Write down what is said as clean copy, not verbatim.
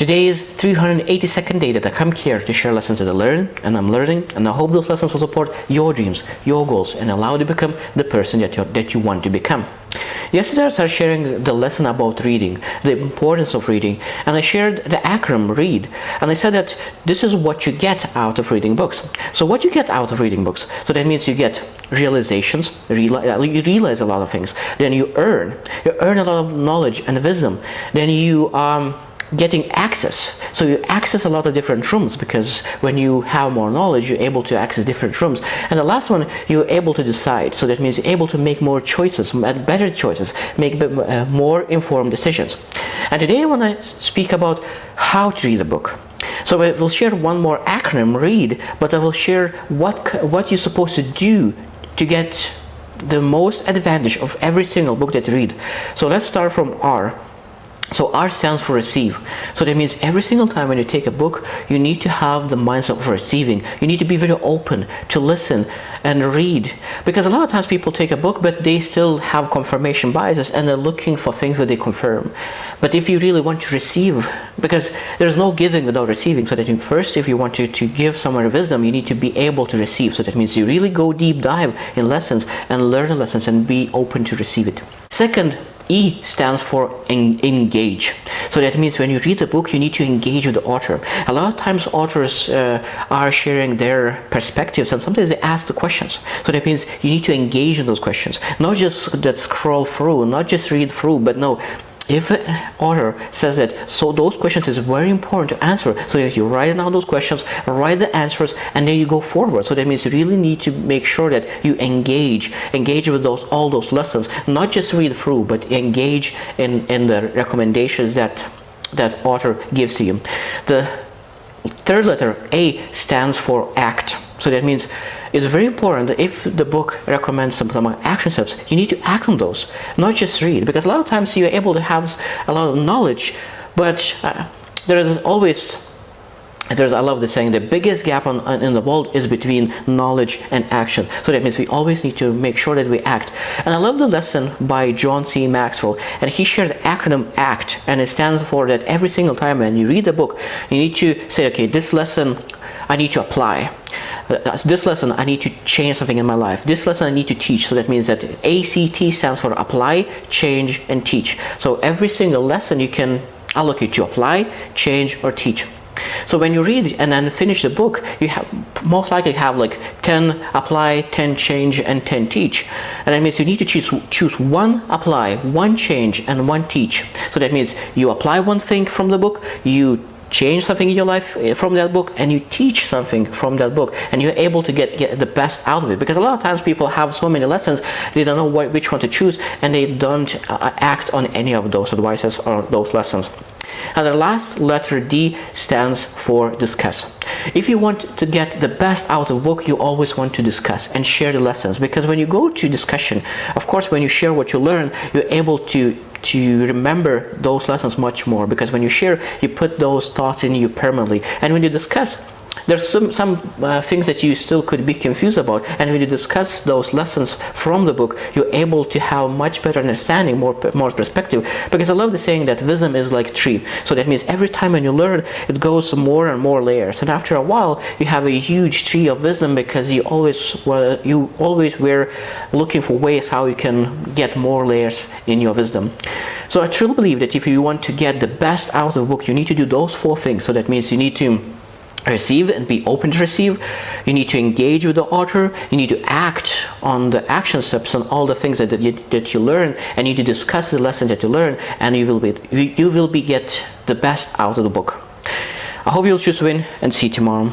Today is 382nd day that I come here to share lessons that I learn and I'm learning, and I hope those lessons will support your dreams, your goals, and allow you to become the person that you want to become. Yesterday I started sharing the lesson about reading, the importance of reading, and I shared the acronym READ, and I said that this is what you get out of reading books. So what you get out of reading books, so that means you get realizations, you realize a lot of things, then you earn a lot of knowledge and wisdom, then you getting access. So you access a lot of different rooms, because when you have more knowledge, you're able to access different rooms. And the last one, you're able to decide. So that means you're able to make more choices, better choices, make more informed decisions. And today I want to speak about how to read a book. So I will share one more acronym, READ, but I will share what you're supposed to do to get the most advantage of every single book that you read. So let's start from R. So R stands for receive. So that means every single time when you take a book, you need to have the mindset of receiving. You need to be very open to listen and read. Because a lot of times people take a book, but they still have confirmation biases and they're looking for things that they confirm. But if you really want to receive, because there's no giving without receiving, so that first, if you want to give someone wisdom, you need to be able to receive. So that means you really go deep dive in lessons and learn the lessons and be open to receive it. Second, E stands for engage. So that means when you read the book, you need to engage with the author. A lot of times authors are sharing their perspectives, and sometimes they ask the questions. So that means you need to engage in those questions. Not just that scroll through, not just read through, but no. If an author says that, so those questions is very important to answer. So if you write down those questions, write the answers, and then you go forward. So that means you really need to make sure that you engage with all those lessons, not just read through, but engage in the recommendations that author gives to you. The third letter, A, stands for act. So that means it's very important that if the book recommends some action steps, you need to act on those, not just read. Because a lot of times you're able to have a lot of knowledge, but I love the saying, the biggest gap in the world is between knowledge and action. So that means we always need to make sure that we act. And I love the lesson by John C. Maxwell, and he shared the acronym ACT, and it stands for that every single time when you read the book, you need to say, okay, this lesson I need to apply. This lesson I need to change something in my life. This lesson I need to teach. So that means that ACT stands for apply, change, and teach. So every single lesson you can allocate to apply, change, or teach. So when you read and then finish the book, you most likely have like 10 apply, 10 change, and 10 teach. And that means you need to choose one apply, one change, and one teach. So that means you apply one thing from the book, you change something in your life from that book, and you teach something from that book, and you're able to get the best out of it. Because a lot of times people have so many lessons, they don't know which one to choose, and they don't act on any of those advices or those lessons. And the last letter, D, stands for discuss. If you want to get the best out of the book, you always want to discuss and share the lessons. Because when you go to discussion, of course, when you share what you learn, you're able to remember those lessons much more. Because when you share, you put those thoughts in you permanently. And when you discuss, there's some things that you still could be confused about, and when you discuss those lessons from the book, you're able to have much better understanding, more perspective. Because I love the saying that wisdom is like a tree. So that means every time when you learn, it goes more and more layers, and after a while you have a huge tree of wisdom, because you always were looking for ways how you can get more layers in your wisdom. So I truly believe that if you want to get the best out of the book, you need to do those 4 things. So that means you need to receive and be open to receive. You need to engage with the author. You need to act on the action steps and all the things that you learn, and you need to discuss the lessons that you learn, and you will get the best out of the book. I hope you'll choose to win, and see you tomorrow.